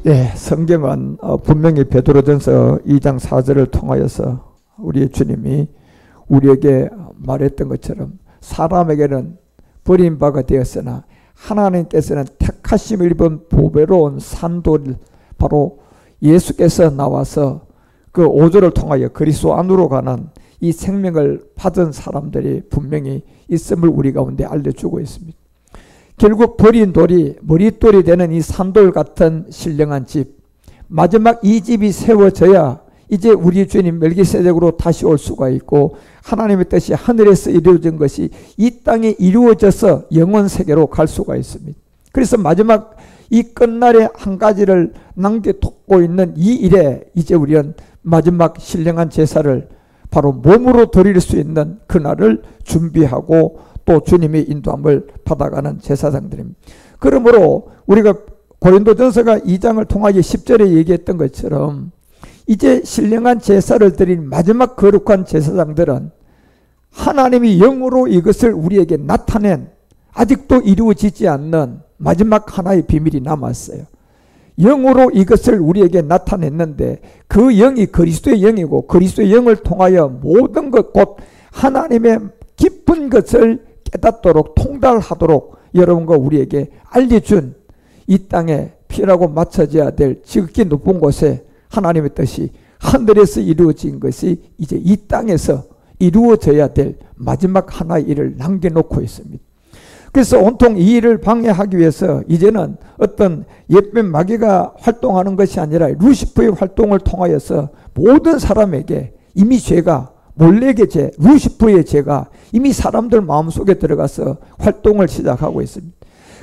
예, 성경은 분명히 베드로전서 2장 4절을 통하여서 우리 주님이 우리에게 말했던 것처럼 사람에게는 버림바가 되었으나 하나님께서는 택하심을 입은 보배로운 산돌 바로 예수께서 나와서 그 5절을 통하여 그리스도 안으로 가는 이 생명을 받은 사람들이 분명히 있음을 우리 가운데 알려주고 있습니다. 결국 버린 돌이 머릿돌이 되는 이 산돌 같은 신령한 집, 마지막 이 집이 세워져야 이제 우리 주님 멜기세덱으로 다시 올 수가 있고 하나님의 뜻이 하늘에서 이루어진 것이 이 땅에 이루어져서 영원 세계로 갈 수가 있습니다. 그래서 마지막 이 끝날에 한 가지를 남겨두고 있는 이 일에 이제 우리는 마지막 신령한 제사를 바로 몸으로 드릴 수 있는 그날을 준비하고 또 주님의 인도함을 받아가는 제사장들입니다. 그러므로 우리가 고린도전서가 2장을 통하여 10절에 얘기했던 것처럼 이제 신령한 제사를 드린 마지막 거룩한 제사장들은 하나님이 영으로 이것을 우리에게 나타낸 아직도 이루어지지 않는 마지막 하나의 비밀이 남았어요. 영으로 이것을 우리에게 나타냈는데 그 영이 그리스도의 영이고 그리스도의 영을 통하여 모든 것 곧 하나님의 깊은 것을 깨닫도록 통달하도록 여러분과 우리에게 알려준 이 땅에 피라고 맞춰져야 될 지극히 높은 곳에 하나님의 뜻이 하늘에서 이루어진 것이 이제 이 땅에서 이루어져야 될 마지막 하나의 일을 남겨놓고 있습니다. 그래서 온통 이 일을 방해하기 위해서 이제는 어떤 옛뱀 마귀가 활동하는 것이 아니라 루시퍼의 활동을 통하여서 모든 사람에게 이미 죄가 몰래의 죄, 루시퍼의 죄가 이미 사람들 마음속에 들어가서 활동을 시작하고 있습니다.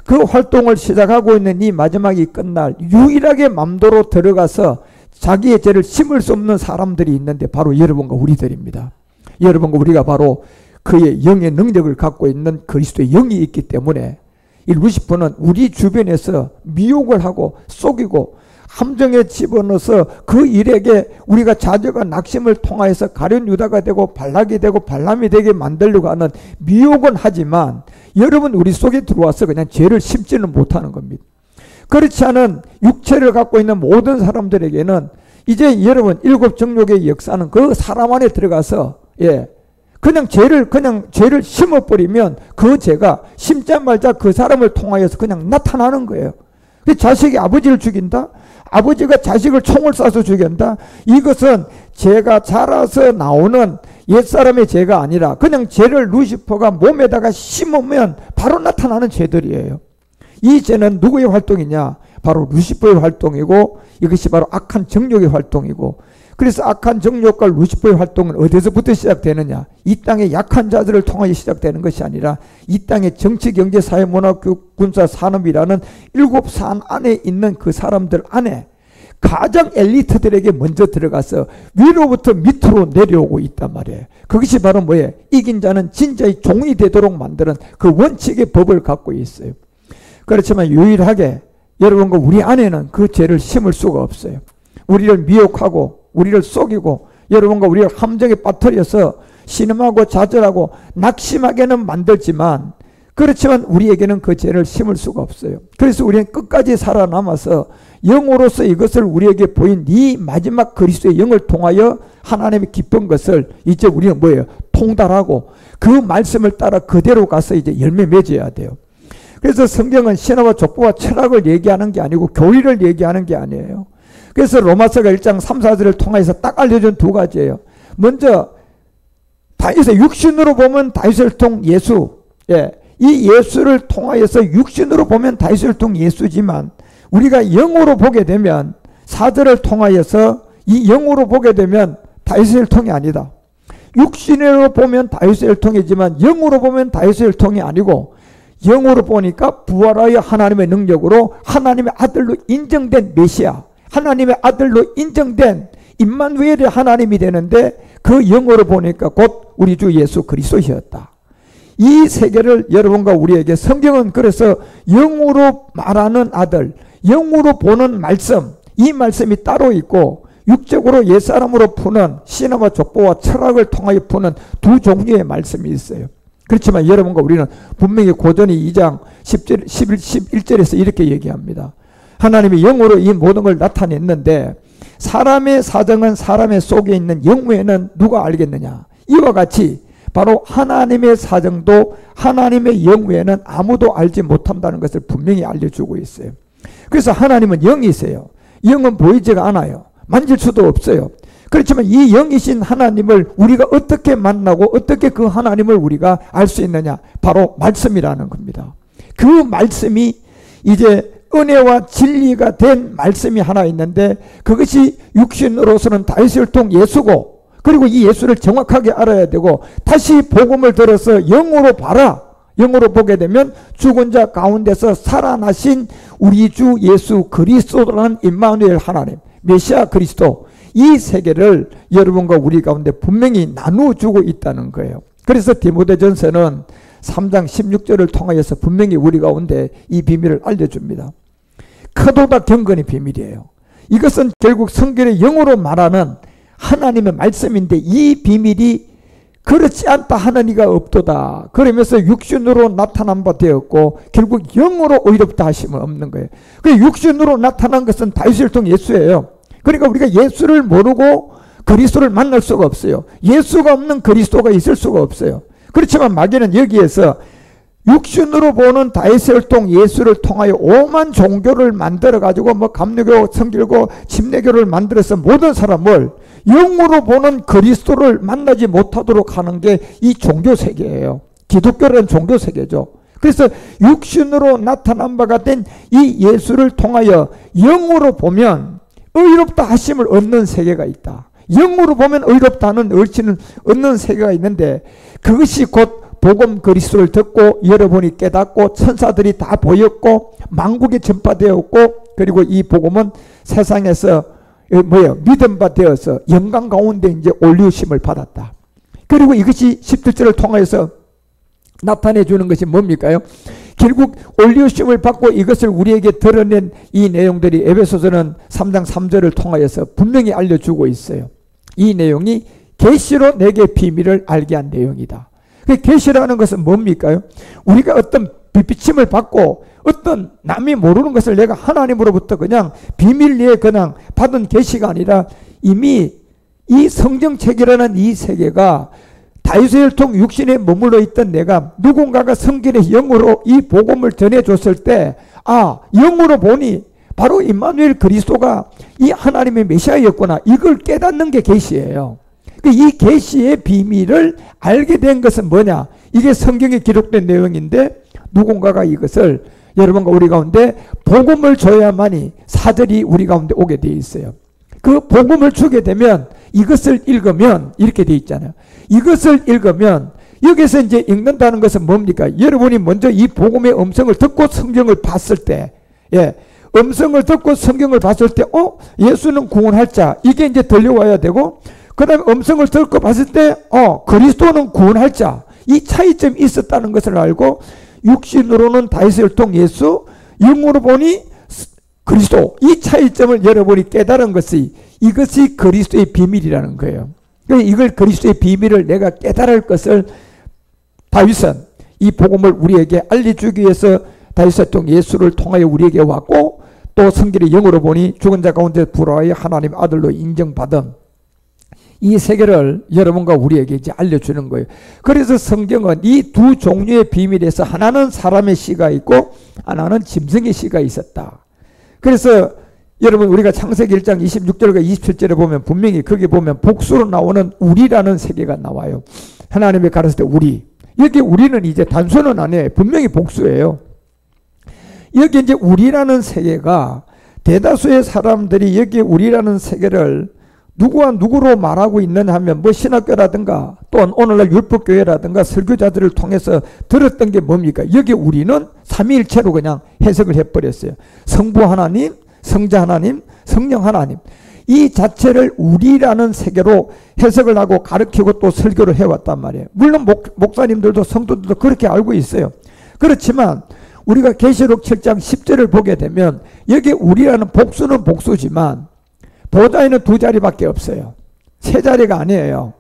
그 활동을 시작하고 있는 이 마지막이 끝날 유일하게 맘대로 들어가서 자기의 죄를 심을 수 없는 사람들이 있는데 바로 여러분과 우리들입니다. 여러분과 우리가 바로 그의 영의 능력을 갖고 있는 그리스도의 영이 있기 때문에 이 루시퍼는 우리 주변에서 미혹을 하고 속이고 함정에 집어넣어서 그 일에게 우리가 자저가 낙심을 통하여서 가룟 유다가 되고 발락이 되고 발람이 되게 만들려고 하는 미혹은 하지만 여러분 우리 속에 들어와서 그냥 죄를 심지는 못하는 겁니다. 그렇지 않은 육체를 갖고 있는 모든 사람들에게는 이제 여러분 일곱 정욕의 역사는 그 사람 안에 들어가서 그냥 죄를 심어버리면 그 죄가 심자 말자 그 사람을 통하여서 그냥 나타나는 거예요. 자식이 아버지를 죽인다? 아버지가 자식을 총을 쏴서 죽인다? 이것은 죄가 자라서 나오는 옛사람의 죄가 아니라 그냥 죄를 루시퍼가 몸에다가 심으면 바로 나타나는 죄들이에요. 이 죄는 누구의 활동이냐? 바로 루시퍼의 활동이고 이것이 바로 악한 정욕의 활동이고 그래서 악한 정욕과 루시퍼의 활동은 어디서부터 시작되느냐? 이 땅의 약한 자들을 통하여 시작되는 것이 아니라 이 땅의 정치, 경제, 사회, 문화, 교육, 군사, 산업이라는 7산 안에 있는 그 사람들 안에 가장 엘리트들에게 먼저 들어가서 위로부터 밑으로 내려오고 있단 말이에요. 그것이 바로 뭐예요? 이긴 자는 진짜의 종이 되도록 만드는 그 원칙의 법을 갖고 있어요. 그렇지만 유일하게 여러분과 우리 안에는 그 죄를 심을 수가 없어요. 우리를 미혹하고 우리를 속이고 여러분과 우리를 함정에 빠뜨려서 신음하고 좌절하고 낙심하게는 만들지만 그렇지만 우리에게는 그 죄를 심을 수가 없어요. 그래서 우리는 끝까지 살아남아서 영으로서 이것을 우리에게 보인 이 마지막 그리스도의 영을 통하여 하나님의 기쁜 것을 이제 우리는 뭐예요? 통달하고 그 말씀을 따라 그대로 가서 이제 열매 맺어야 돼요. 그래서 성경은 신화와 족보와 철학을 얘기하는 게 아니고 교리를 얘기하는 게 아니에요. 그래서 로마서가 1장 3, 4절을 통해서 딱 알려준 두 가지예요. 먼저 다윗의 육신으로 보면 다윗을 통 예수, 이 예수를 통하여서 육신으로 보면 다윗을 통 예수지만 우리가 영으로 보게 되면 4절을 통하여서 이 영으로 보게 되면 다윗의 통이 아니다. 육신으로 보면 다윗의 통이지만 영으로 보면 다윗의 통이 아니고 영으로 보니까 부활하여 하나님의 능력으로 하나님의 아들로 인정된 메시아, 하나님의 아들로 인정된 임마누엘의 하나님이 되는데 그 영으로 보니까 곧 우리 주 예수 그리스도였다. 이 세계를 여러분과 우리에게 성경은 그래서 영으로 말하는 아들, 영으로 보는 말씀, 이 말씀이 따로 있고 육적으로 옛사람으로 푸는 신화와 족보와 철학을 통하여 푸는 두 종류의 말씀이 있어요. 그렇지만 여러분과 우리는 분명히 고전이 2장 11절에서 이렇게 얘기합니다. 하나님이 영으로 이 모든 걸 나타냈는데 사람의 사정은 사람의 속에 있는 영 외에는 누가 알겠느냐. 이와 같이 바로 하나님의 사정도 하나님의 영 외에는 아무도 알지 못한다는 것을 분명히 알려주고 있어요. 그래서 하나님은 영이세요. 영은 보이지가 않아요. 만질 수도 없어요. 그렇지만 이 영이신 하나님을 우리가 어떻게 만나고 어떻게 그 하나님을 우리가 알 수 있느냐. 바로 말씀이라는 겁니다. 그 말씀이 이제 은혜와 진리가 된 말씀이 하나 있는데 그것이 육신으로서는 다윗을 통 예수고, 그리고 이 예수를 정확하게 알아야 되고 다시 복음을 들어서 영으로 봐라. 영으로 보게 되면 죽은 자 가운데서 살아나신 우리 주 예수 그리스도라는 임마누엘 하나님, 메시아 그리스도, 이 세계를 여러분과 우리 가운데 분명히 나누어주고 있다는 거예요. 그래서 디모데전서는 3장 16절을 통하여서 분명히 우리 가운데 이 비밀을 알려줍니다. 크도다 경건의 비밀이에요. 이것은 결국 성경의 영어로 말하는 하나님의 말씀인데 이 비밀이 그렇지 않다 하는 이가 없도다. 그러면서 육신으로 나타난 바 되었고 결국 영으로 의롭다 하심은 없는 거예요. 그 육신으로 나타난 것은 다윗을 통해 예수예요. 그러니까 우리가 예수를 모르고 그리스도를 만날 수가 없어요. 예수가 없는 그리스도가 있을 수가 없어요. 그렇지만 마귀는 여기에서 육신으로 보는 다윗을 통 예수를 통하여 오만 종교를 만들어 가지고 뭐 감리교, 성길교, 침례교를 만들어서 모든 사람을 영으로 보는 그리스도를 만나지 못하도록 하는 게 이 종교 세계예요. 기독교라는 종교 세계죠. 그래서 육신으로 나타난 바가 된 이 예수를 통하여 영으로 보면 의롭다 하심을 얻는 세계가 있다. 영으로 보면 의롭다는 얼치는 얻는 세계가 있는데 그것이 곧 복음 그리스도를 듣고 여러분이 깨닫고 천사들이 다 보였고 만국에 전파되었고 그리고 이 복음은 세상에서 믿음 바 되어서 영광 가운데 이제 올리우심을 받았다. 그리고 이것이 17절을 통해서 나타내 주는 것이 뭡니까요? 결국 올리우심을 받고 이것을 우리에게 드러낸 이 내용들이 에베소서는 3장 3절을 통하여서 분명히 알려주고 있어요. 이 내용이 계시로 내게 비밀을 알게 한 내용이다. 계시라는 것은 뭡니까요? 우리가 어떤 비침을 받고 어떤 남이 모르는 것을 내가 하나님으로부터 그냥 비밀리에 그냥 받은 계시가 아니라 이미 이 성경책이라는 이 세계가 다윗을 통 육신에 머물러 있던 내가 누군가가 성경의 영으로 이 복음을 전해줬을 때 영으로 보니 바로 임마누엘 그리스도가 이 하나님의 메시아였구나. 이걸 깨닫는 게 계시예요. 이 계시의 비밀을 알게 된 것은 뭐냐? 이게 성경에 기록된 내용인데 누군가가 이것을 여러분과 우리 가운데 복음을 줘야만이 사절이 우리 가운데 오게 되어 있어요. 그 복음을 주게 되면 이것을 읽으면 이렇게 되어 있잖아요. 이것을 읽으면 여기서 이제 읽는다는 것은 뭡니까? 여러분이 먼저 이 복음의 음성을 듣고 성경을 봤을 때 음성을 듣고 성경을 봤을 때 예수는 구원할 자 이게 이제 들려와야 되고 그 다음에 음성을 듣고 봤을 때 그리스도는 구원할 자 이 차이점이 있었다는 것을 알고 육신으로는 다윗을 통 예수, 영으로 보니 그리스도 이 차이점을 여러분이 깨달은 것이 이것이 그리스도의 비밀이라는 거예요. 이걸 그리스도의 비밀을 내가 깨달을 것을 다윗은 이 복음을 우리에게 알려주기 위해서 다윗을 통 예수를 통하여 우리에게 왔고 또 성경의 영으로 보니 죽은 자 가운데 부활하여 하나님 아들로 인정받은 이 세계를 여러분과 우리에게 이제 알려주는 거예요. 그래서 성경은 이 두 종류의 비밀에서 하나는 사람의 씨가 있고 하나는 짐승의 씨가 있었다. 그래서 여러분 우리가 창세기 1장 26절과 27절에 보면 분명히 거기 보면 복수로 나오는 우리라는 세계가 나와요. 하나님이 가르칠 때 우리. 여기 우리는 이제 단순은 아니에요. 분명히 복수예요. 여기 이제 우리라는 세계가 대다수의 사람들이 여기 우리라는 세계를 누구와 누구로 말하고 있느냐 하면 뭐 신학교라든가 또는 오늘날 율법교회라든가 설교자들을 통해서 들었던 게 뭡니까? 여기 우리는 삼위일체로 그냥 해석을 해버렸어요. 성부 하나님, 성자 하나님, 성령 하나님 이 자체를 우리라는 세계로 해석을 하고 가르치고 또 설교를 해왔단 말이에요. 물론 목사님들도 성도들도 그렇게 알고 있어요. 그렇지만 우리가 계시록 7장 10절을 보게 되면 여기 우리라는 복수는 복수지만 보좌에는 두 자리밖에 없어요. 세 자리가 아니에요.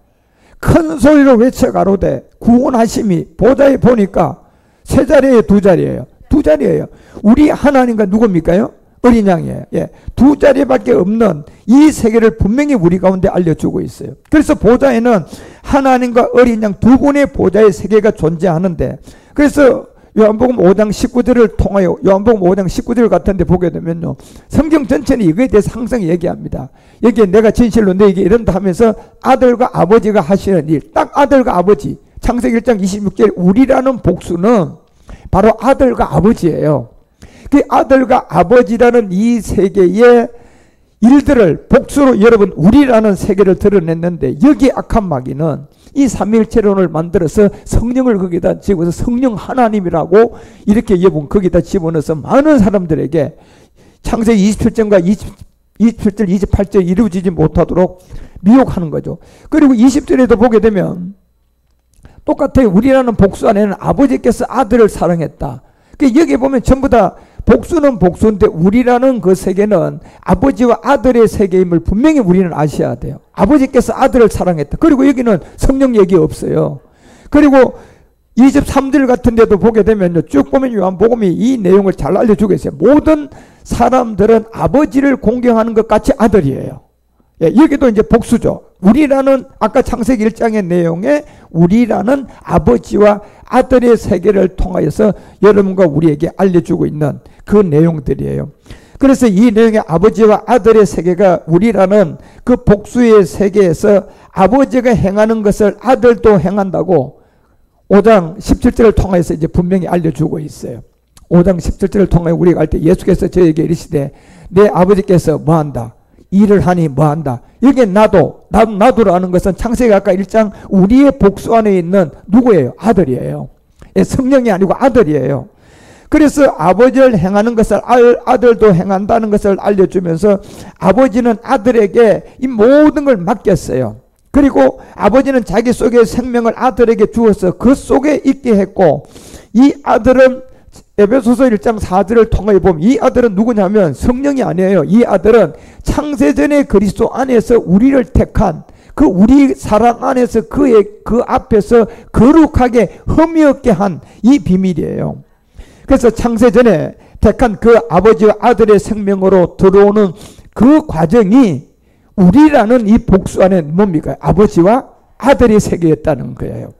큰 소리로 외쳐 가로되 구원하심이 보좌에 보니까 세 자리에 두 자리예요. 두 자리예요. 우리 하나님과 누굽니까요? 어린 양이에요. 예. 두 자리밖에 없는 이 세계를 분명히 우리 가운데 알려주고 있어요. 그래서 보좌에는 하나님과 어린 양 두 분의 보좌의 세계가 존재하는데, 그래서 요한복음 5장 19절을 통하여, 요한복음 5장 19절 같은데 보게 되면요, 성경 전체는 이거에 대해서 항상 얘기합니다. 여기에 내가 진실로 너에게 이른다 하면서 아들과 아버지가 하시는 일, 딱 아들과 아버지. 창세기 1장 26절 우리라는 복수는 바로 아들과 아버지예요. 그 아들과 아버지라는 이 세계의 일들을 복수로 여러분 우리라는 세계를 드러냈는데, 여기 악한 마귀는 이 삼위일체론을 만들어서 성령을 거기다 집어서 성령 하나님이라고 이렇게 여러분 거기다 집어넣어서 많은 사람들에게 창세기 27장과 27절 28절 이루어지지 못하도록 미혹하는 거죠. 그리고 20절에도 보게 되면 똑같아요. 우리라는 복수 안에는 아버지께서 아들을 사랑했다. 여기 보면 전부 다 복수는 복수인데 우리라는 그 세계는 아버지와 아들의 세계임을 분명히 우리는 아셔야 돼요. 아버지께서 아들을 사랑했다. 그리고 여기는 성령 얘기 없어요. 그리고 23절 같은 데도 보게 되면 쭉 보면 요한복음이 이 내용을 잘 알려주고 있어요. 모든 사람들은 아버지를 공경하는 것 같이 아들이에요. 예, 여기도 이제 복수죠. 우리라는 아까 창세기 1장의 내용에 우리라는 아버지와 아들의 세계를 통하여서 여러분과 우리에게 알려주고 있는 그 내용들이에요. 그래서 이 내용의 아버지와 아들의 세계가 우리라는 그 복수의 세계에서 아버지가 행하는 것을 아들도 행한다고 5장 17절을 통해서 이제 분명히 알려주고 있어요. 5장 17절을 통해 우리가 할 때 예수께서 저에게 이르시되 내 아버지께서 뭐한다? 일을 하니 뭐한다? 여기에 나도라는 것은 창세기 아까 1장 우리의 복수 안에 있는 누구예요? 아들이에요. 성령이 아니고 아들이에요. 그래서 아버지를 행하는 것을 아들도 행한다는 것을 알려주면서 아버지는 아들에게 이 모든 걸 맡겼어요. 그리고 아버지는 자기 속의 생명을 아들에게 주어서 그 속에 있게 했고, 이 아들은 에베소서 1장 4절을 통해 보면 이 아들은 누구냐면 성령이 아니에요. 이 아들은 창세전에 그리스도 안에서 우리를 택한 그 우리 사랑 안에서 그 앞에서 거룩하게 흠이 없게 한 이 비밀이에요. 그래서 창세전에 택한 그 아버지와 아들의 생명으로 들어오는 그 과정이 우리라는 이 복수 안에 뭡니까? 아버지와 아들의 세계였다는 거예요.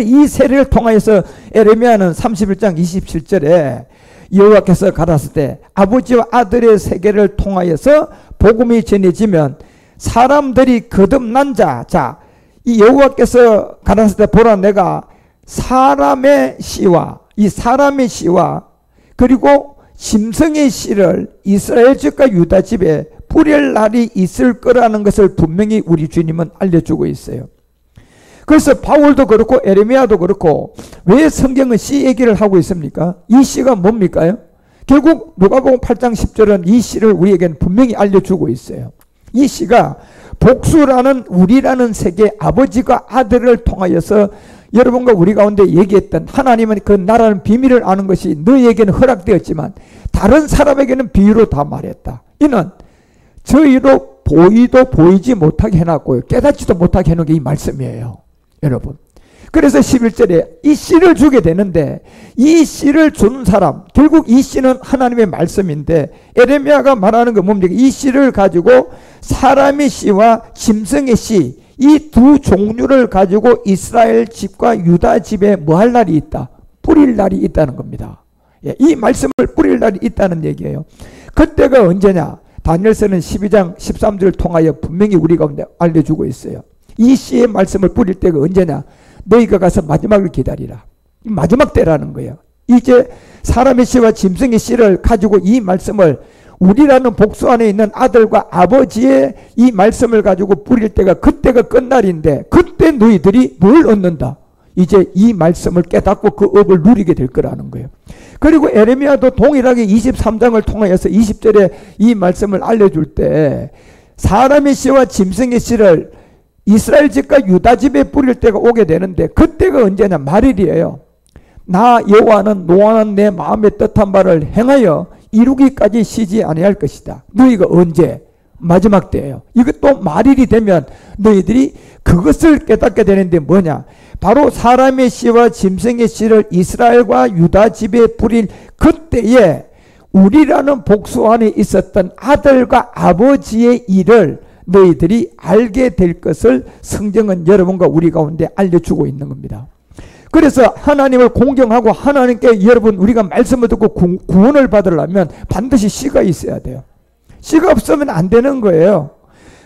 이 세례를 통하여서 에레미야는 31장 27절에 여호와께서 가라사대 때 아버지와 아들의 세계를 통하여서 복음이 전해지면 사람들이 거듭난 자, 이 여호와께서 가라사대 때 보라 내가 사람의 씨와 이 사람의 씨와 그리고 짐승의 씨를 이스라엘 집과 유다 집에 뿌릴 날이 있을 거라는 것을 분명히 우리 주님은 알려주고 있어요. 그래서 바울도 그렇고 에레미야도 그렇고 왜 성경은 씨 얘기를 하고 있습니까? 이 씨가 뭡니까? 결국 누가복음 8장 10절은 이 씨를 우리에게는 분명히 알려주고 있어요. 이 씨가 복수라는 우리라는 세계 아버지가 아들을 통하여서 여러분과 우리 가운데 얘기했던 하나님은 그 나라는 비밀을 아는 것이 너희에게는 허락되었지만 다른 사람에게는 비유로 다 말했다. 이는 저희로 보이도 보이지 못하게 해놨고요. 깨닫지도 못하게 해놓은 게 이 말씀이에요. 여러분. 그래서 11절에 이 씨를 주게 되는데 이 씨를 주는 사람, 결국 이 씨는 하나님의 말씀인데 에레미야가 말하는 건 뭡니까? 이 씨를 가지고 사람의 씨와 짐승의 씨, 이 두 종류를 가지고 이스라엘 집과 유다 집에 뭐 할 날이 있다? 뿌릴 날이 있다는 겁니다. 이 말씀을 뿌릴 날이 있다는 얘기예요. 그때가 언제냐? 다니엘서는 12장 13절을 통하여 분명히 우리 가운데 알려주고 있어요. 이 씨의 말씀을 뿌릴 때가 언제냐? 너희가 가서 마지막을 기다리라. 마지막 때라는 거예요. 이제 사람의 씨와 짐승의 씨를 가지고 이 말씀을 우리라는 복수 안에 있는 아들과 아버지의 이 말씀을 가지고 뿌릴 때가 그때가 끝날인데 그때 너희들이 뭘 얻는다? 이제 이 말씀을 깨닫고 그 업을 누리게 될 거라는 거예요. 그리고 에레미야도 동일하게 23장을 통하여서 20절에 이 말씀을 알려줄 때 사람의 씨와 짐승의 씨를 이스라엘 집과 유다 집에 뿌릴 때가 오게 되는데 그때가 언제냐? 말일이에요. 나 여호와는 노하는 내 마음의 뜻한 바를 행하여 이루기까지 쉬지 아니할 것이다. 너희가 언제? 마지막 때예요. 이것도 말일이 되면 너희들이 그것을 깨닫게 되는데 뭐냐? 바로 사람의 씨와 짐승의 씨를 이스라엘과 유다 집에 뿌릴 그때에 우리라는 복수 안에 있었던 아들과 아버지의 일을 너희들이 알게 될 것을 성경은 여러분과 우리 가운데 알려주고 있는 겁니다. 그래서 하나님을 공경하고 하나님께 여러분 우리가 말씀을 듣고 구원을 받으려면 반드시 씨가 있어야 돼요. 씨가 없으면 안 되는 거예요.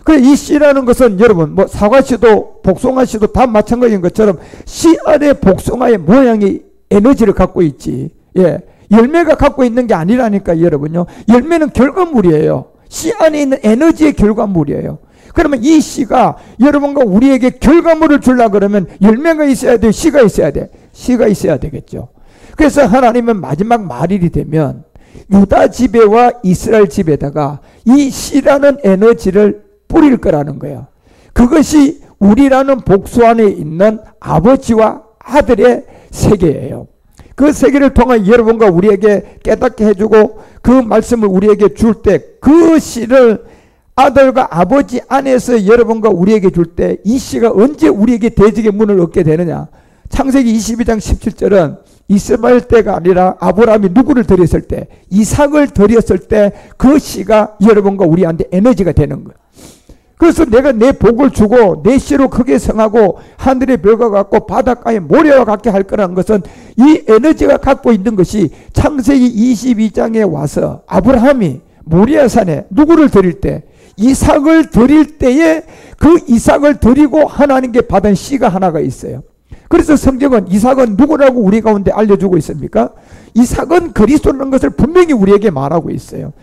그래, 이 씨라는 것은 여러분 뭐 사과씨도 복숭아씨도 다 마찬가지인 것처럼 씨 안에 복숭아의 모양이 에너지를 갖고 있지. 예, 열매가 갖고 있는 게 아니라니까 여러분요. 열매는 결과물이에요. 씨 안에 있는 에너지의 결과물이에요. 그러면 이 씨가 여러분과 우리에게 결과물을 주려고 그러면 열매가 있어야 돼요? 씨가 있어야 돼? 씨가 있어야 되겠죠. 그래서 하나님은 마지막 말일이 되면 유다 지배와 이스라엘 지배에다가 이 씨라는 에너지를 뿌릴 거라는 거예요. 그것이 우리라는 복수 안에 있는 아버지와 아들의 세계예요. 그 세계를 통해 여러분과 우리에게 깨닫게 해주고 그 말씀을 우리에게 줄 때 그 씨를 아들과 아버지 안에서 여러분과 우리에게 줄 때 이 씨가 언제 우리에게 대적의 문을 얻게 되느냐. 창세기 22장 17절은 이스마엘 때가 아니라 아브라함이 누구를 드렸을 때, 이삭을 드렸을 때 그 씨가 여러분과 우리한테 에너지가 되는 거예요. 그래서 내가 내 복을 주고 내 씨로 크게 성하고 하늘의 별과 같고 바닷가의 모래와 같게 할 거라는 것은 이 에너지가 갖고 있는 것이 창세기 22장에 와서 아브라함이 모리아산에 누구를 드릴 때, 이삭을 드릴 때에 그 이삭을 드리고 하나님께 받은 씨가 하나가 있어요. 그래서 성경은 이삭은 누구라고 우리 가운데 알려주고 있습니까? 이삭은 그리스도라는 것을 분명히 우리에게 말하고 있어요.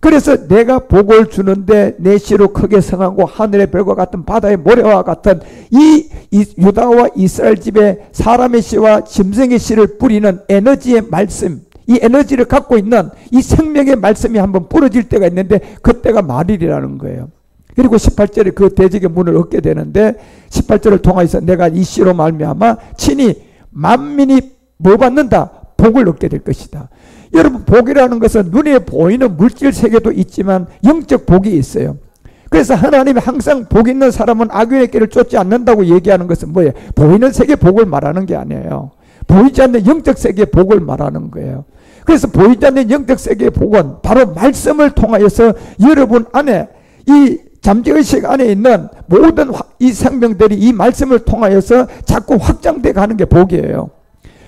그래서 내가 복을 주는데 내 씨로 크게 성하고 하늘의 별과 같은 바다의 모래와 같은 이 유다와 이스라엘 집에 사람의 씨와 짐승의 씨를 뿌리는 에너지의 말씀, 이 에너지를 갖고 있는 이 생명의 말씀이 한번 부러질 때가 있는데 그때가 말일이라는 거예요. 그리고 18절에 그 대적의 문을 얻게 되는데 18절을 통해서 내가 이 씨로 말미암아 친히 만민이 뭐 받는다? 복을 얻게 될 것이다. 여러분, 복이라는 것은 눈에 보이는 물질 세계도 있지만 영적 복이 있어요. 그래서 하나님이 항상 복 있는 사람은 악인의 길을 쫓지 않는다고 얘기하는 것은 뭐예요? 보이는 세계 복을 말하는 게 아니에요. 보이지 않는 영적 세계의 복을 말하는 거예요. 그래서 보이지 않는 영적 세계의 복은 바로 말씀을 통하여서 여러분 안에 이 잠재의식 안에 있는 모든 이 생명들이 이 말씀을 통하여서 자꾸 확장돼 가는 게 복이에요.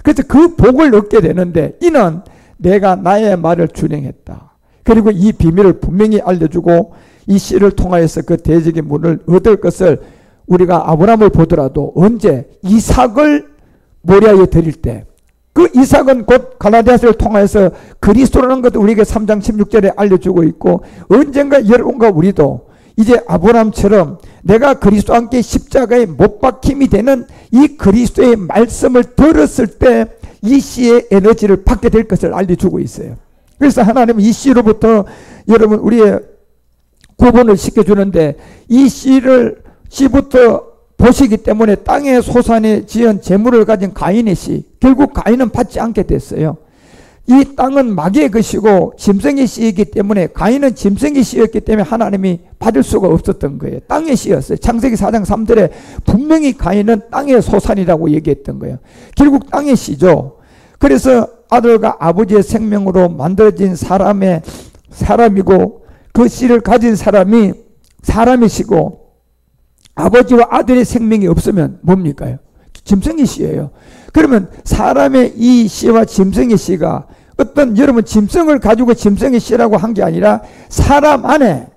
그래서 그 복을 얻게 되는데 이는 내가 나의 말을 준행했다. 그리고 이 비밀을 분명히 알려주고 이 씨를 통하여서 그 대적의 문을 얻을 것을 우리가 아브라함을 보더라도 언제 이삭을 모리아에 드릴 때 그 이삭은 곧 갈라디아서를 통하여서 그리스도라는 것도 우리에게 3장 16절에 알려주고 있고 언젠가 여러분과 우리도 이제 아브라함처럼 내가 그리스도와 함께 십자가에 못 박힘이 되는 이 그리스도의 말씀을 들었을 때 이 씨의 에너지를 받게 될 것을 알려주고 있어요. 그래서 하나님은 이 씨로부터 여러분 우리의 구분을 시켜주는데 이 씨부터 보시기 때문에 땅의 소산에 지은 재물을 가진 가인의 씨, 결국 가인은 받지 않게 됐어요. 이 땅은 마귀의 것이고 짐승의 씨이기 때문에 가인은 짐승의 씨였기 때문에 하나님이 받을 수가 없었던 거예요. 땅의 씨였어요. 창세기 4장 3절에 분명히 가인은 땅의 소산이라고 얘기했던 거예요. 결국 땅의 씨죠. 그래서 아들과 아버지의 생명으로 만들어진 사람이고 그 씨를 가진 사람이 사람이시고 아버지와 아들의 생명이 없으면 뭡니까? 짐승의 씨예요. 그러면 사람의 이 씨와 짐승의 씨가 어떤 여러분 짐승을 가지고 짐승의 씨라고 한 게 아니라 사람 안에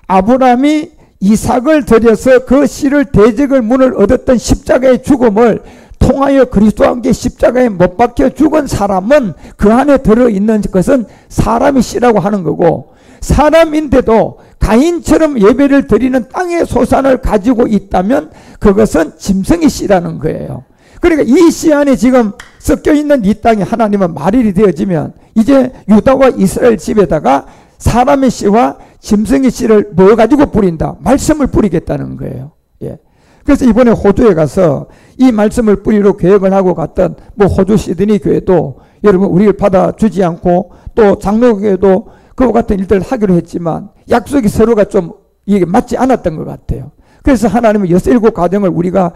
아브라함이 이삭을 들여서 그 씨를 대적을 문을 얻었던 십자가의 죽음을 통하여 그리스도와 함께 십자가에 못 박혀 죽은 사람은 그 안에 들어있는 것은 사람의 씨라고 하는 거고 사람인데도 가인처럼 예배를 드리는 땅의 소산을 가지고 있다면 그것은 짐승의 씨라는 거예요. 그러니까 이 씨 안에 지금 섞여 있는 이 땅이 하나님은 말일이 되어지면 이제 유다와 이스라엘 집에다가 사람의 씨와 짐승의 씨를 뭐 가지고 뿌린다? 말씀을 뿌리겠다는 거예요. 예. 그래서 이번에 호주에 가서 이 말씀을 뿌리러 계획을 하고 갔던 뭐 호주 시드니 교회도 여러분 우리를 받아주지 않고 또 장로교회도 그와 같은 일들을 하기로 했지만 약속이 서로가 좀 이게 맞지 않았던 것 같아요. 그래서 하나님은 6-7 가정을 우리가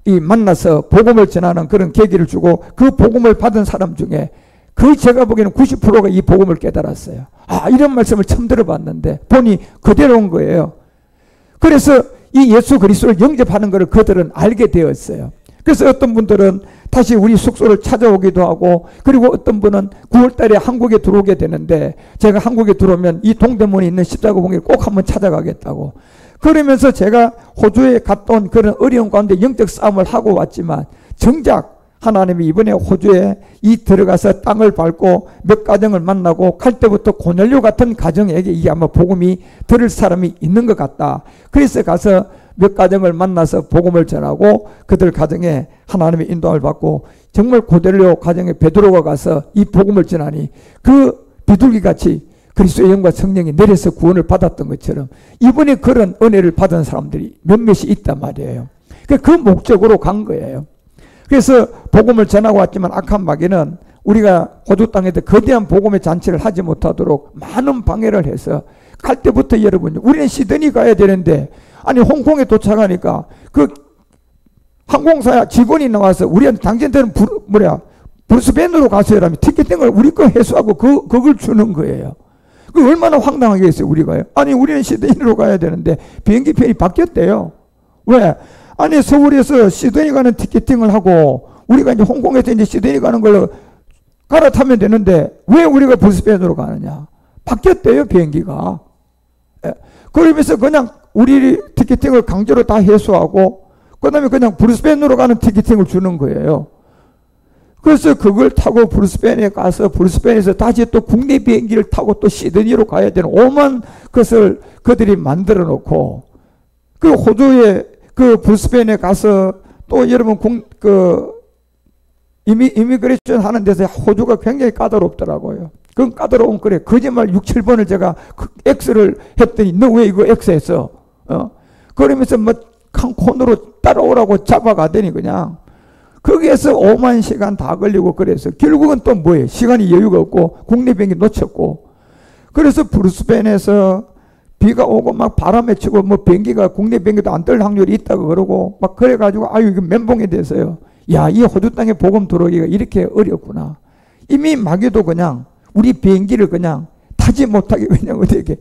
만나서 복음을 전하는 그런 계기를 주고 그 복음을 받은 사람 중에 거의 제가 보기에는 90%가 이 복음을 깨달았어요. 아, 이런 말씀을 처음 들어봤는데 보니 그대로인 거예요. 그래서 이 예수 그리스도를 영접하는 것을 그들은 알게 되었어요. 그래서 어떤 분들은 다시 우리 숙소를 찾아오기도 하고, 그리고 어떤 분은 9월 달에 한국에 들어오게 되는데, 제가 한국에 들어오면 이 동대문에 있는 십자가 공예를 꼭 한번 찾아가겠다고. 그러면서 제가 호주에 갔다 온 그런 어려운 가운데 영적 싸움을 하고 왔지만, 정작 하나님이 이번에 호주에 이 들어가서 땅을 밟고 몇 가정을 만나고 갈 때부터 고넬료 같은 가정에게 이게 아마 복음이 들을 사람이 있는 것 같다. 그래서 가서 몇 가정을 만나서 복음을 전하고 그들 가정에 하나님의 인도함을 받고, 정말 고넬료 가정에 베드로가 가서 이 복음을 전하니 그 비둘기같이 그리스도의 영과 성령이 내려서 구원을 받았던 것처럼 이번에 그런 은혜를 받은 사람들이 몇몇이 있단 말이에요. 그 목적으로 간 거예요. 그래서 복음을 전하고 왔지만 악한 마귀는 우리가 호주 땅에도 거대한 복음의 잔치를 하지 못하도록 많은 방해를 해서, 갈 때부터 여러분, 우리는 시드니 가야 되는데, 아니 홍콩에 도착하니까 그 항공사 직원이 나와서 우리한테 당신들은 브루스벤으로 가세요라며 티켓팅을 우리 거 회수하고 그걸 주는 거예요. 그 얼마나 황당하겠어요, 우리가요. 아니 우리는 시드니로 가야 되는데 비행기 편이 바뀌었대요. 왜? 아니 서울에서 시드니 가는 티켓팅을 하고 우리가 이제 홍콩에서 이제 시드니 가는 걸로 갈아타면 되는데 왜 우리가 브루스벤으로 가느냐? 바뀌었대요, 비행기가. 그러면서 그냥 우리 티켓팅을 강제로 다 해소하고 그 다음에 그냥 브루스벤으로 가는 티켓팅을 주는 거예요. 그래서 그걸 타고 브루스벤에 가서 브루스벤에서 다시 또 국내 비행기를 타고 또 시드니로 가야 되는 오만 것을 그들이 만들어 놓고, 그 호주에 그 브루스벤에 가서 또 여러분 이미그레이션 하는 데서 호주가 굉장히 까다롭더라고요. 그건 까다로운 그래. 거짓말 6, 7번을 제가 X를 했더니 너 왜 이거 X 했어? 그러면서 뭐 한 콘으로 따라오라고 잡아가더니 그냥 거기에서 5만 시간 다 걸리고 그래서 결국은 또 뭐예요? 시간이 여유가 없고 국내 비행기 놓쳤고, 그래서 브루스벤에서 비가 오고 막 바람에 치고 뭐 비행기가 국내 비행기도 안 뜰 확률이 있다고 그러고 막 그래가지고 아유 이거 멘붕이 돼서요. 야, 이 호주 땅에 복음 들어오기가 이렇게 어렵구나. 이미 마귀도 그냥 우리 비행기를 그냥 타지 못하게 그냥 어떻게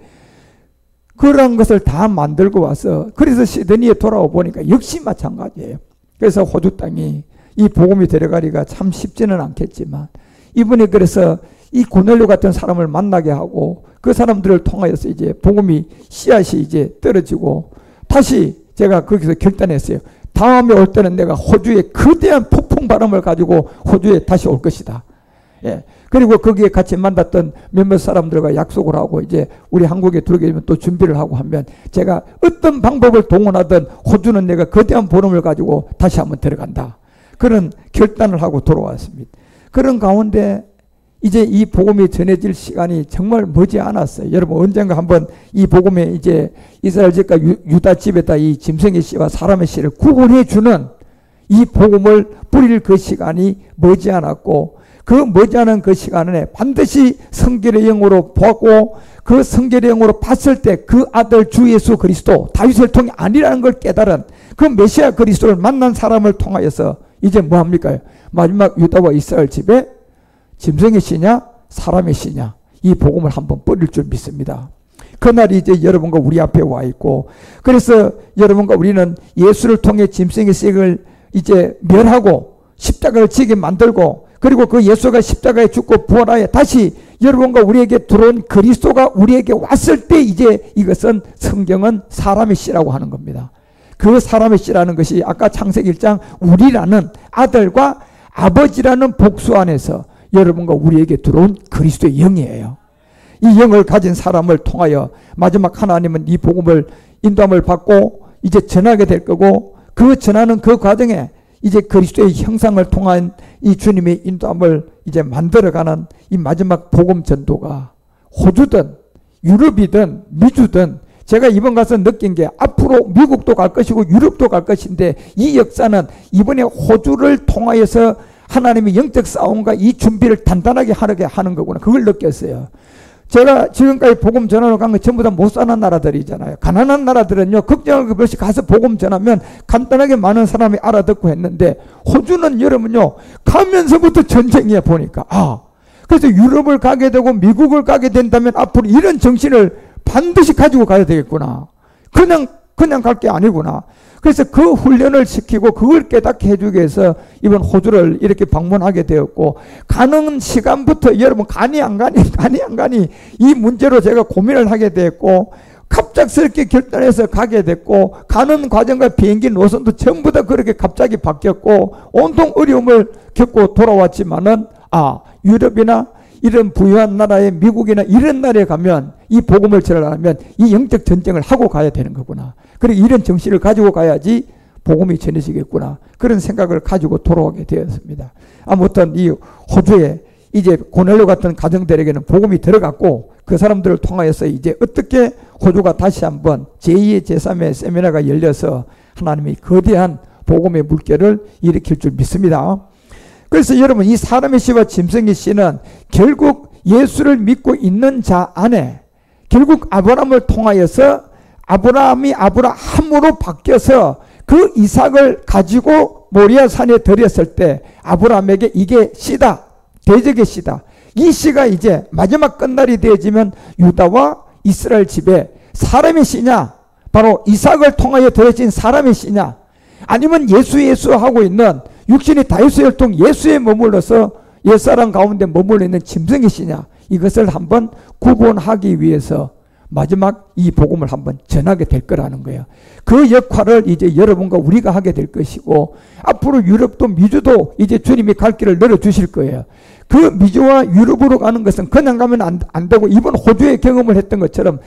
그런 것을 다 만들고 와서, 그래서 시드니에 돌아와 보니까 역시 마찬가지예요. 그래서 호주 땅이 이 복음이 데려가기가 참 쉽지는 않겠지만, 이번에 그래서 이 고넬료 같은 사람을 만나게 하고 그 사람들을 통하여서 이제 복음이 씨앗이 이제 떨어지고, 다시 제가 거기서 결단했어요. 다음에 올 때는 내가 호주에 거대한 폭풍 바람을 가지고 호주에 다시 올 것이다. 예. 그리고 거기에 같이 만났던 몇몇 사람들과 약속을 하고 이제 우리 한국에 들어오게 되면 또 준비를 하고 하면 제가 어떤 방법을 동원하든 호주는 내가 거대한 보름을 가지고 다시 한번 들어간다. 그런 결단을 하고 돌아왔습니다. 그런 가운데 이제 이 복음이 전해질 시간이 정말 머지 않았어요. 여러분 언젠가 한번 이 복음에 이제 이스라엘 집과 유다 집에다 이 짐승의 씨와 사람의 씨를 구분해 주는 이 복음을 뿌릴 그 시간이 머지 않았고, 그 머지않은 그 시간에 반드시 성결의 영으로 보고 그 성결의 영으로 봤을 때 그 아들 주 예수 그리스도 다윗을 통해 아니라는 걸 깨달은 그 메시아 그리스도를 만난 사람을 통하여서 이제 뭐합니까? 마지막 유다와 이스라엘 집에 짐승의 씨냐 사람의 씨냐 이 복음을 한번 뿌릴 줄 믿습니다. 그날이 이제 여러분과 우리 앞에 와 있고, 그래서 여러분과 우리는 예수를 통해 짐승의 씨를 이제 멸하고 십자가를 지게 만들고, 그리고 그 예수가 십자가에 죽고 부활하여 다시 여러분과 우리에게 들어온 그리스도가 우리에게 왔을 때 이제 이것은 성경은 사람의 씨라고 하는 겁니다. 그 사람의 씨라는 것이 아까 창세기 1장 우리라는 아들과 아버지라는 복수 안에서 여러분과 우리에게 들어온 그리스도의 영이에요. 이 영을 가진 사람을 통하여 마지막 하나님은 이 복음을 인도함을 받고 이제 전하게 될 거고, 그 전하는 그 과정에 이제 그리스도의 형상을 통한 이 주님의 인도함을 이제 만들어가는 이 마지막 복음 전도가 호주든 유럽이든 미주든, 제가 이번 가서 느낀 게 앞으로 미국도 갈 것이고 유럽도 갈 것인데, 이 역사는 이번에 호주를 통하여서 하나님의 영적 싸움과 이 준비를 단단하게 하게 하는 거구나. 그걸 느꼈어요. 제가 지금까지 복음 전하러 간 거 전부 다 못 사는 나라들이잖아요. 가난한 나라들은요, 걱정할 것 없이 가서 복음 전하면 간단하게 많은 사람이 알아듣고 했는데, 호주는 여러분요, 가면서부터 전쟁이야 보니까. 그래서 유럽을 가게 되고 미국을 가게 된다면 앞으로 이런 정신을 반드시 가지고 가야 되겠구나. 그냥 갈 게 아니구나. 그래서 그 훈련을 시키고 그걸 깨닫게 해주기 위해서 이번 호주를 이렇게 방문하게 되었고, 가는 시간부터 여러분 가니 안 가니 이 문제로 제가 고민을 하게 됐고, 갑작스럽게 결단해서 가게 됐고, 가는 과정과 비행기 노선도 전부 다 그렇게 갑자기 바뀌었고, 온통 어려움을 겪고 돌아왔지만은, 유럽이나 이런 부유한 나라에, 미국이나 이런 나라에 가면 이 복음을 전하려면 이 영적 전쟁을 하고 가야 되는 거구나. 그리고 이런 정신을 가지고 가야지 복음이 전해지겠구나. 그런 생각을 가지고 돌아오게 되었습니다. 아무튼 이 호주에 이제 고넬료 같은 가정들에게는 복음이 들어갔고, 그 사람들을 통하여서 이제 어떻게 호주가 다시 한번 제2의 제3의 세미나가 열려서 하나님이 거대한 복음의 물결을 일으킬 줄 믿습니다. 그래서 여러분, 이 사람의 씨와 짐승의 씨는 결국 예수를 믿고 있는 자 안에, 결국 아브라함을 통하여서 아브라함이 아브라함으로 바뀌어서 그 이삭을 가지고 모리아 산에 들였을 때 아브라함에게 이게 씨다, 대적의 씨다. 이 씨가 이제 마지막 끝날이 되어지면 유다와 이스라엘 집에 사람의 씨냐, 바로 이삭을 통하여 들여진 사람의 씨냐, 아니면 예수 하고 있는 육신이 다윗의 혈통 예수에 머물러서 옛사람 가운데 머물러 있는 짐승의 씨냐, 이것을 한번 구분하기 위해서 마지막 이 복음을 한번 전하게 될 거라는 거예요. 그 역할을 이제 여러분과 우리가 하게 될 것이고, 앞으로 유럽도 미주도 이제 주님이 갈 길을 열어주실 거예요. 그 미주와 유럽으로 가는 것은 그냥 가면 안 되고, 이번 호주에 경험을 했던 것처럼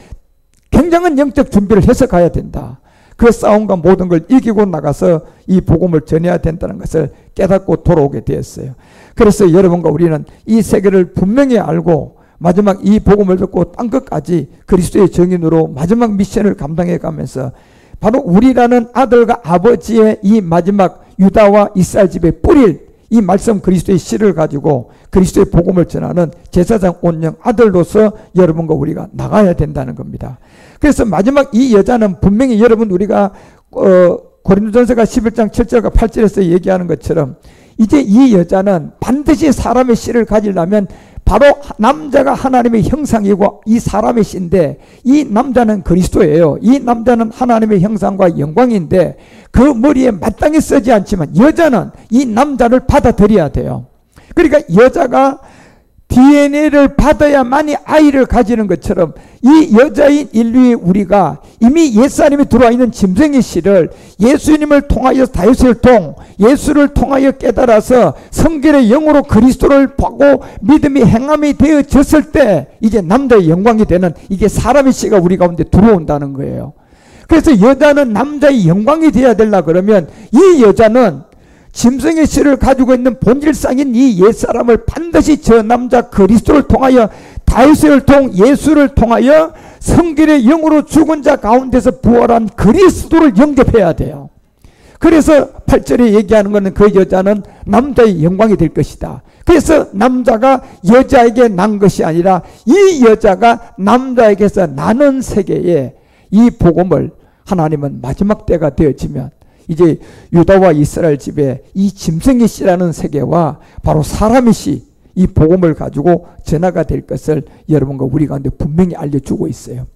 굉장한 영적 준비를 해서 가야 된다. 그 싸움과 모든 걸 이기고 나가서 이 복음을 전해야 된다는 것을 깨닫고 돌아오게 되었어요. 그래서 여러분과 우리는 이 세계를 분명히 알고 마지막 이 복음을 듣고 땅 끝까지 그리스도의 증인으로 마지막 미션을 감당해 가면서 바로 우리라는 아들과 아버지의 이 마지막 유다와 이스라엘 집에 뿌릴 이 말씀 그리스도의 씨를 가지고 그리스도의 복음을 전하는 제사장 온영 아들로서 여러분과 우리가 나가야 된다는 겁니다. 그래서 마지막 이 여자는 분명히 여러분, 우리가 고린도전서가 11장 7절과 8절에서 얘기하는 것처럼 이제 이 여자는 반드시 사람의 씨를 가지려면 바로 남자가 하나님의 형상이고 이 사람의 씨인데, 이 남자는 그리스도예요. 이 남자는 하나님의 형상과 영광인데 그 머리에 마땅히 쓰지 않지만 여자는 이 남자를 받아들여야 돼요. 그러니까 여자가 DNA를 받아야만이 아이를 가지는 것처럼 이 여자인 인류의 우리가 이미 옛사람이 들어와 있는 짐승의 씨를 예수님을 통하여 다윗의 혈통 예수를 통하여 깨달아서 성결의 영으로 그리스도를 보고 믿음이 행함이 되어졌을 때 이제 남자의 영광이 되는, 이게 사람의 씨가 우리 가운데 들어온다는 거예요. 그래서 여자는 남자의 영광이 되어야 되려 그러면 이 여자는 짐승의 씨를 가지고 있는 본질상인 이 옛사람을 반드시 저 남자 그리스도를 통하여 다윗의 혈통 예수를 통하여 성결의 영으로 죽은 자 가운데서 부활한 그리스도를 영접해야 돼요. 그래서 8절에 얘기하는 것은 그 여자는 남자의 영광이 될 것이다. 그래서 남자가 여자에게 난 것이 아니라 이 여자가 남자에게서 나는 세계에 이 복음을 하나님은 마지막 때가 되어지면 이제 유다와 이스라엘 집에 이 짐승의 씨라는 세계와 바로 사람의 씨, 이 복음을 가지고 전화가 될 것을 여러분과 우리 가운데 분명히 알려주고 있어요.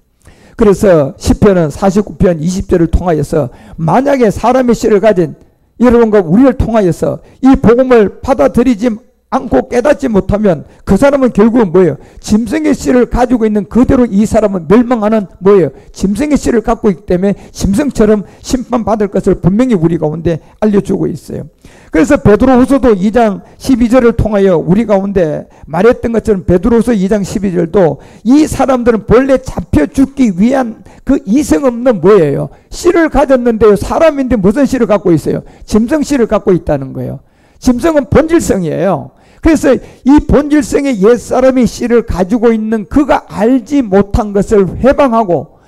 그래서 시편은 49편 20절을 통하여서 만약에 사람의 씨를 가진 여러분과 우리를 통하여서 이 복음을 받아들이지 않고 깨닫지 못하면 그 사람은 결국은 뭐예요? 짐승의 씨를 가지고 있는 그대로 이 사람은 멸망하는 뭐예요? 짐승의 씨를 갖고 있기 때문에 짐승처럼 심판받을 것을 분명히 우리 가운데 알려주고 있어요. 그래서 베드로후서도 2장 12절을 통하여 우리 가운데 말했던 것처럼 베드로후서 2장 12절도 이 사람들은 본래 잡혀 죽기 위한 그 이성 없는 뭐예요? 씨를 가졌는데요, 사람인데 무슨 씨를 갖고 있어요? 짐승 씨를 갖고 있다는 거예요. 짐승은 본질성이에요. 그래서 이 본질성의 옛사람의 씨를 가지고 있는 그가 알지 못한 것을 회방하고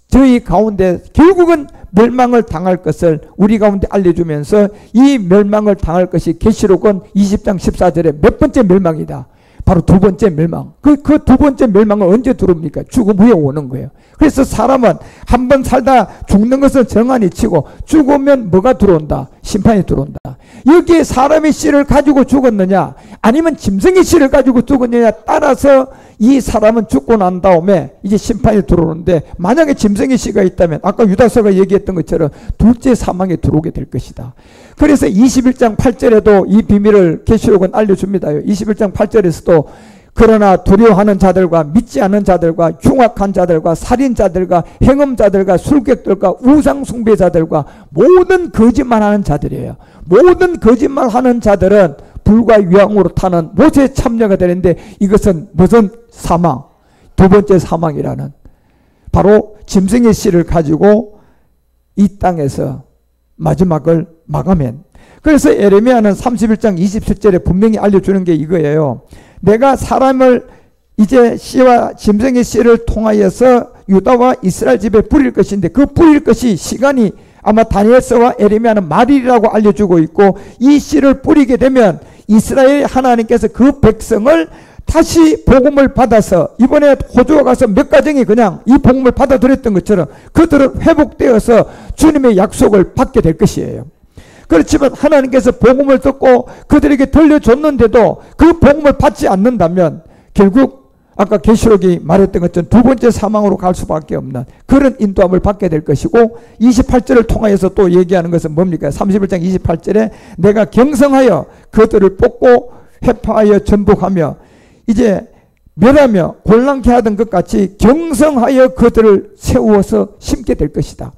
저희 가운데 결국은 멸망을 당할 것을 우리 가운데 알려주면서 이 멸망을 당할 것이 계시록은 20장 14절에 몇 번째 멸망이다. 바로 두 번째 멸망. 그 두 번째 멸망은 언제 들어옵니까? 죽음 후에 오는 거예요. 그래서 사람은 한 번 살다 죽는 것은 정한이 치고 죽으면 뭐가 들어온다? 심판이 들어온다. 여기에 사람의 씨를 가지고 죽었느냐 아니면 짐승의 씨를 가지고 죽었느냐에 따라서 이 사람은 죽고 난 다음에 이제 심판이 들어오는데, 만약에 짐승의 씨가 있다면 아까 유다서가 얘기했던 것처럼 둘째 사망에 들어오게 될 것이다. 그래서 21장 8절에도 이 비밀을 계시록은 알려줍니다. 21장 8절에서도 그러나 두려워하는 자들과 믿지 않는 자들과 흉악한 자들과 살인자들과 행음자들과 술객들과 우상숭배자들과 모든 거짓말하는 자들이에요. 모든 거짓말하는 자들은 불과 유황으로 타는 못에 참여가 되는데, 이것은 무슨 사망? 두 번째 사망이라는, 바로 짐승의 씨를 가지고 이 땅에서 마지막을 마감한. 그래서 예레미야는 31장 27절에 분명히 알려주는 게 이거예요. 내가 사람을 이제 씨와 짐승의 씨를 통하여서 유다와 이스라엘 집에 뿌릴 것인데, 그 뿌릴 것이 시간이 아마 다니엘서와 예레미야는 말일이라고 알려주고 있고, 이 씨를 뿌리게 되면 이스라엘 하나님께서 그 백성을 다시 복음을 받아서, 이번에 호주에 가서 몇 가정이 그냥 이 복음을 받아들였던 것처럼 그들은 회복되어서 주님의 약속을 받게 될 것이에요. 그렇지만 하나님께서 복음을 듣고 그들에게 들려줬는데도 그 복음을 받지 않는다면 결국 아까 계시록이 말했던 것처럼 두 번째 사망으로 갈 수밖에 없는 그런 인도함을 받게 될 것이고, 28절을 통하여서 또 얘기하는 것은 뭡니까? 31장 28절에 내가 경성하여 그들을 뽑고 회파하여 전복하며 이제 멸하며 곤란케 하던 것 같이 경성하여 그들을 세우어서 심게 될 것이다.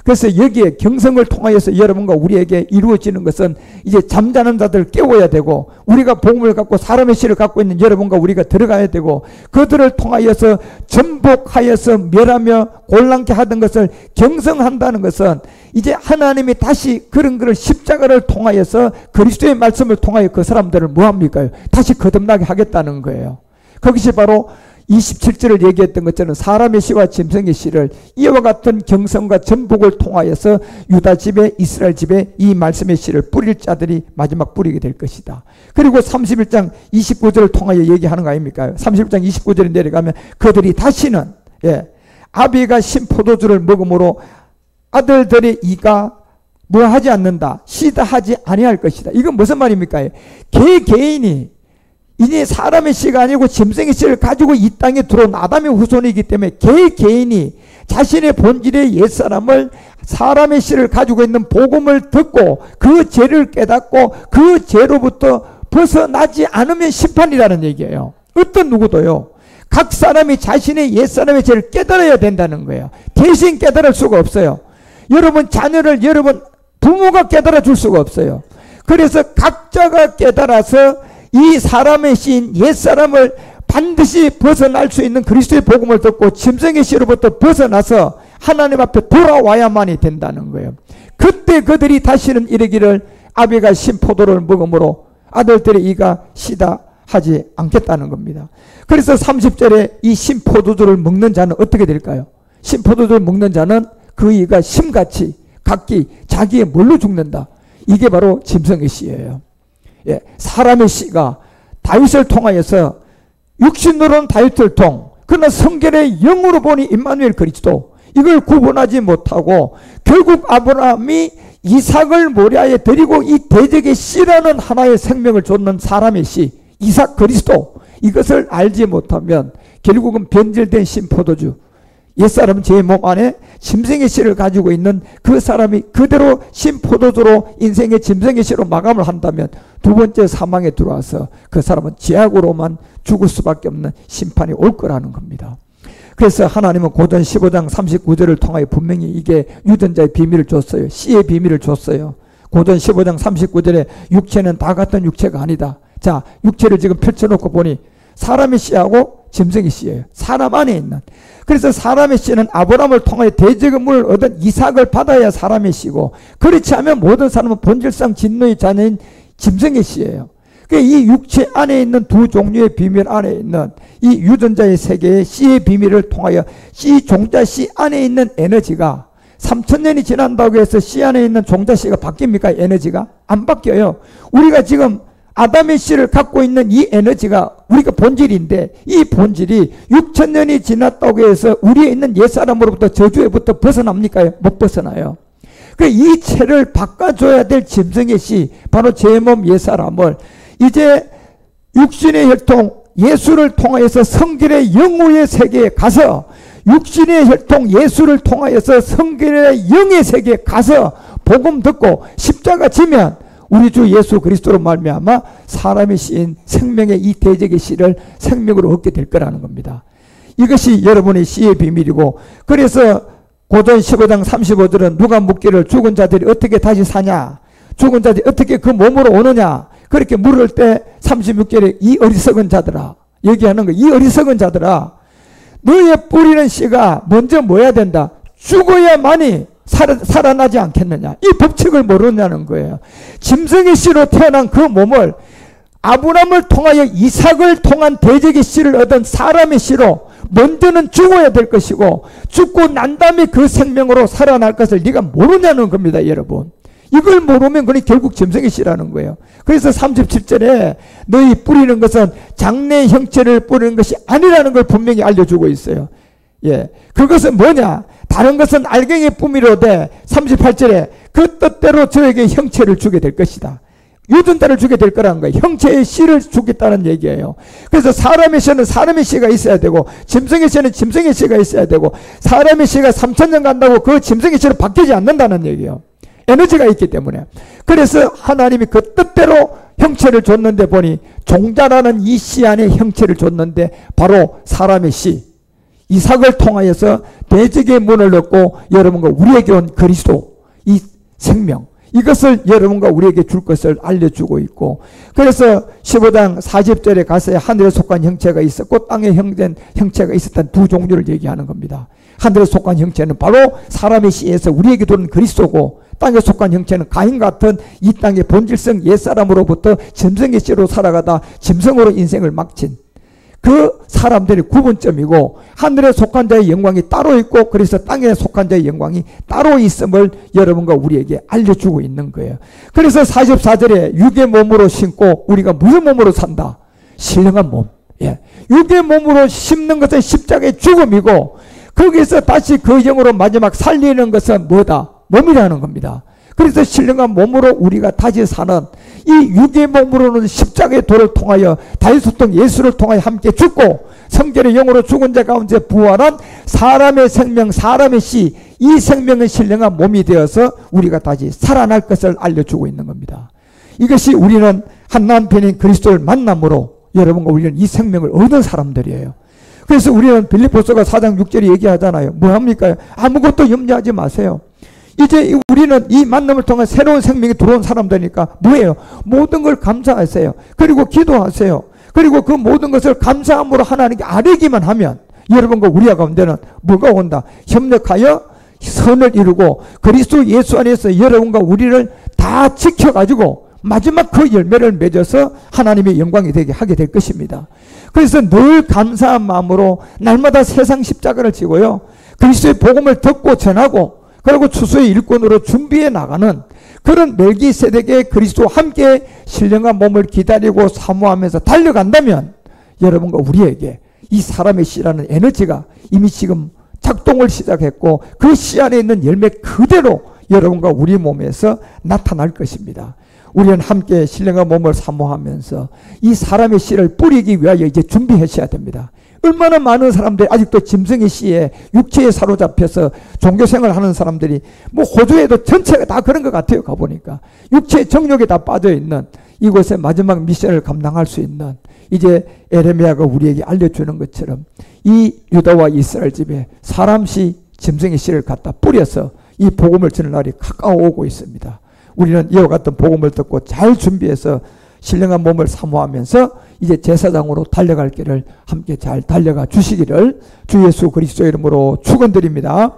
그래서 여기에 경성을 통하여서 여러분과 우리에게 이루어지는 것은 이제 잠자는 자들을 깨워야 되고, 우리가 복음을 갖고 사람의 씨를 갖고 있는 여러분과 우리가 들어가야 되고, 그들을 통하여서 전복하여서 멸하며 곤란케 하던 것을 경성한다는 것은 이제 하나님이 다시 그런 것을 십자가를 통하여서 그리스도의 말씀을 통하여 그 사람들을 뭐합니까? 다시 거듭나게 하겠다는 거예요. 그것이 바로 27절을 얘기했던 것처럼 사람의 씨와 짐승의 씨를 이와 같은 경성과 전복을 통하여서 유다 집에 이스라엘 집에 이 말씀의 씨를 뿌릴 자들이 마지막 뿌리게 될 것이다. 그리고 31장 29절을 통하여 얘기하는 거 아닙니까? 31장 29절에 내려가면 그들이 다시는 아비가 신 포도주를 먹음으로 아들들의 이가 뭐 하지 않는다, 씨다 하지 아니할 것이다. 이건 무슨 말입니까? 개인이 이제 사람의 씨가 아니고 짐승의 씨를 가지고 이 땅에 들어온 아담의 후손이기 때문에 개인이 자신의 본질의 옛사람을 사람의 씨를 가지고 있는 복음을 듣고 그 죄를 깨닫고 그 죄로부터 벗어나지 않으면 심판이라는 얘기예요. 어떤 누구도요. 각 사람이 자신의 옛사람의 죄를 깨달아야 된다는 거예요. 대신 깨달을 수가 없어요. 여러분 자녀를 여러분 부모가 깨달아 줄 수가 없어요. 그래서 각자가 깨달아서 이 사람의 씨인 옛사람을 반드시 벗어날 수 있는 그리스도의 복음을 듣고 짐승의 씨로부터 벗어나서 하나님 앞에 돌아와야만이 된다는 거예요. 그때 그들이 다시는 이르기를 아비가 신 포도를 먹음으로 아들들의 이가 씨다 하지 않겠다는 겁니다. 그래서 30절에 이 신 포도주를 먹는 자는 어떻게 될까요? 신 포도주를 먹는 자는 그 이가 심같이 각기 자기의 뭘로 죽는다. 이게 바로 짐승의 씨예요. 사람의 씨가 다윗을 통하여서 육신으로는 다윗을 그러나 성결의 영으로 보니 임마누엘 그리스도, 이걸 구분하지 못하고 결국 아브라함이 이삭을 모리아에 데리고 이 대적의 씨라는 하나의 생명을 줬는 사람의 씨 이삭 그리스도, 이것을 알지 못하면 결국은 변질된 신포도주, 옛사람 제 몸 안에 짐승의 씨를 가지고 있는 그 사람이 그대로 신포도주로 인생의 짐승의 씨로 마감을 한다면 두 번째 사망에 들어와서 그 사람은 죄악으로만 죽을 수밖에 없는 심판이 올 거라는 겁니다. 그래서 하나님은 고전 15장 39절을 통하여 분명히 이게 유전자의 비밀을 줬어요. 씨의 비밀을 줬어요. 고전 15장 39절에 육체는 다 같은 육체가 아니다. 자, 육체를 지금 펼쳐놓고 보니 사람의 씨하고 짐승의 씨예요. 사람 안에 있는. 그래서 사람의 씨는 아브라함을 통하여 대적의 물을 얻은 이삭을 받아야 사람의 씨고, 그렇지 않으면 모든 사람은 본질상 진노의 자녀인 짐승의 씨예요. 이 육체 안에 있는 두 종류의 비밀 안에 있는 이 유전자의 세계의 씨의 비밀을 통하여 씨 종자 씨 안에 있는 에너지가 3000년이 지난다고 해서 씨 안에 있는 종자 씨가 바뀝니까? 에너지가 안 바뀌어요. 우리가 지금 아담의 씨를 갖고 있는 이 에너지가 우리가 본질인데, 이 본질이 6000년이 지났다고 해서 우리에 있는 옛사람으로부터 저주에부터 벗어납니까? 못 벗어나요. 이 채를 바꿔줘야 될 짐승의 씨, 바로 제 몸 옛사람을 이제 육신의 혈통 예수를 통하여서 성결의 영우의 세계에 가서, 육신의 혈통 예수를 통하여서 성결의 영의 세계에 가서 복음 듣고 십자가 지면 우리 주 예수 그리스도로 말미암아 사람의 씨인 생명의 이 대적의 씨를 생명으로 얻게 될 거라는 겁니다. 이것이 여러분의 씨의 비밀이고, 그래서 고전 15장 35절은 누가 묻기를 죽은 자들이 어떻게 다시 사냐, 죽은 자들이 어떻게 그 몸으로 오느냐, 그렇게 물을 때 36절에 이 어리석은 자들아, 얘기하는 거, 이 어리석은 자들아, 너의 뿌리는 씨가 먼저 뭐야 된다, 죽어야만이 살아나지 않겠느냐, 이 법칙을 모르냐는 거예요. 짐승의 씨로 태어난 그 몸을 아브라함을 통하여 이삭을 통한 대적의 씨를 얻은 사람의 씨로 먼저는 죽어야 될 것이고, 죽고 난 다음에 그 생명으로 살아날 것을 네가 모르냐는 겁니다. 여러분, 이걸 모르면 그건 결국 짐승의 씨라는 거예요. 그래서 37절에 너희 뿌리는 것은 장래 형체를 뿌리는 것이 아니라는 걸 분명히 알려주고 있어요. 예, 그것은 뭐냐, 다른 것은 알갱이 뿐이로되 38절에 그 뜻대로 저에게 형체를 주게 될 것이다. 유전자를 주게 될 거라는 거예요. 형체의 씨를 주겠다는 얘기예요. 그래서 사람의 씨는 사람의 씨가 있어야 되고, 짐승의 씨는 짐승의 씨가 있어야 되고, 사람의 씨가 3000년 간다고 그 짐승의 씨로 바뀌지 않는다는 얘기예요. 에너지가 있기 때문에. 그래서 하나님이 그 뜻대로 형체를 줬는데 보니 종자라는 이 씨 안에 형체를 줬는데 바로 사람의 씨, 이삭을 통하여서 대적의 문을 얻고 여러분과 우리에게 온 그리스도, 이 생명, 이것을 여러분과 우리에게 줄 것을 알려주고 있고, 그래서 15장 40절에 가서 하늘에 속한 형체가 있었고 땅에 형체가 있었던 두 종류를 얘기하는 겁니다. 하늘에 속한 형체는 바로 사람의 씨에서 우리에게 들은 그리스도고, 땅에 속한 형체는 가인 같은 이 땅의 본질성 옛사람으로부터 짐승의 씨로 살아가다 짐승으로 인생을 막친 그 사람들의 구분점이고, 하늘에 속한 자의 영광이 따로 있고 그래서 땅에 속한 자의 영광이 따로 있음을 여러분과 우리에게 알려주고 있는 거예요. 그래서 44절에 육의 몸으로 심고 우리가 무슨 몸으로 산다? 신령한 몸. 예. 육의 몸으로 심는 것은 십자가의 죽음이고, 거기서 다시 그 영으로 마지막 살리는 것은 뭐다? 몸이라는 겁니다. 그래서 신령한 몸으로 우리가 다시 사는 이 육의 몸으로는 십자가의 도를 통하여 다윗소통 예수를 통하여 함께 죽고 성결의 영으로 죽은 자 가운데 부활한 사람의 생명, 사람의 씨, 이 생명은 신령한 몸이 되어서 우리가 다시 살아날 것을 알려주고 있는 겁니다. 이것이 우리는 한 남편인 그리스도를 만남으로 여러분과 우리는 이 생명을 얻은 사람들이에요. 그래서 우리는 빌립보서가 4장 6절에 얘기하잖아요. 뭐합니까? 아무것도 염려하지 마세요. 이제 우리는 이 만남을 통해 새로운 생명이 들어온 사람들이니까 뭐예요? 모든 걸 감사하세요. 그리고 기도하세요. 그리고 그 모든 것을 감사함으로 하나님께 아뢰기만 하면 여러분과 우리 가운데는 뭐가 온다? 협력하여 선을 이루고 그리스도 예수 안에서 여러분과 우리를 다 지켜가지고 마지막 그 열매를 맺어서 하나님의 영광이 되게 하게 될 것입니다. 그래서 늘 감사한 마음으로 날마다 세상 십자가를 지고요, 그리스도의 복음을 듣고 전하고 그리고 추수의 일꾼으로 준비해 나가는 그런 멜기세덱의 그리스도와 함께 신령한 몸을 기다리고 사모하면서 달려간다면 여러분과 우리에게 이 사람의 씨라는 에너지가 이미 지금 작동을 시작했고 그 씨 안에 있는 열매 그대로 여러분과 우리 몸에서 나타날 것입니다. 우리는 함께 신령한 몸을 사모하면서 이 사람의 씨를 뿌리기 위하여 이제 준비하셔야 됩니다. 얼마나 많은 사람들이 아직도 짐승의 씨에 육체에 사로잡혀서 종교생활을 하는 사람들이 뭐 호주에도 전체가 다 그런 것 같아요. 가보니까 육체의 정욕에 다 빠져있는 이곳의 마지막 미션을 감당할 수 있는, 이제 에레미야가 우리에게 알려주는 것처럼 이 유다와 이스라엘 집에 사람 씨, 짐승의 씨를 갖다 뿌려서 이 복음을 전할 날이 가까워오고 있습니다. 우리는 이와 같은 복음을 듣고 잘 준비해서 신령한 몸을 사모하면서 이제 제사장으로 달려갈 길을 함께 잘 달려가 주시기를 주 예수 그리스도 이름으로 축원드립니다.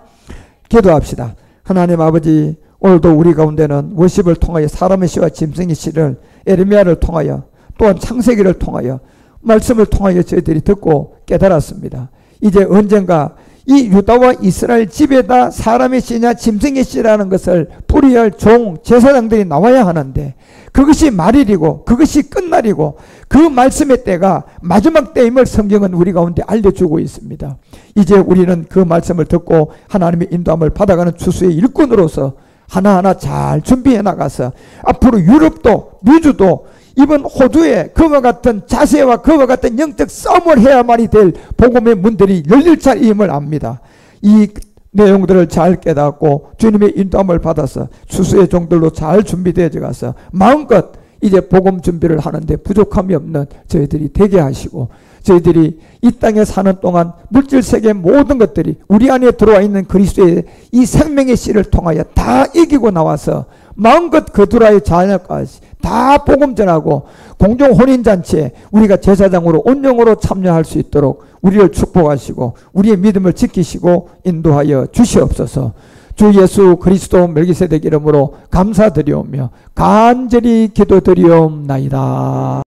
기도합시다. 하나님 아버지, 오늘도 우리 가운데는 워십을 통하여 사람의 씨와 짐승의 씨를 에레미야를 통하여 또한 창세기를 통하여 말씀을 통하여 저희들이 듣고 깨달았습니다. 이제 언젠가 이 유다와 이스라엘 집에다 사람의 씨냐 짐승의 씨라는 것을 뿌려야 할 종, 제사장들이 나와야 하는데 그것이 말일이고 그것이 끝날이고 그 말씀의 때가 마지막 때임을 성경은 우리 가운데 알려주고 있습니다. 이제 우리는 그 말씀을 듣고 하나님의 인도함을 받아가는 추수의 일꾼으로서 하나하나 잘 준비해 나가서 앞으로 유럽도 미주도 이번 호주에 그와 같은 자세와 그와 같은 영적 싸움을 해야만이 될 복음의 문들이 열릴 차임을 압니다. 이 내용들을 잘 깨닫고 주님의 인도함을 받아서 추수의 종들로 잘 준비되어 가서 마음껏 이제 복음 준비를 하는데 부족함이 없는 저희들이 되게 하시고, 저희들이 이 땅에 사는 동안 물질 세계 모든 것들이 우리 안에 들어와 있는 그리스도의 이 생명의 씨를 통하여 다 이기고 나와서 마음껏 그두라의 자녀까지 다 복음 전하고 공중 혼인잔치에 우리가 제사장으로 온영으로 참여할 수 있도록 우리를 축복하시고 우리의 믿음을 지키시고 인도하여 주시옵소서. 주 예수 그리스도 멜기세덱 이름으로 감사드리오며 간절히 기도드리옵나이다.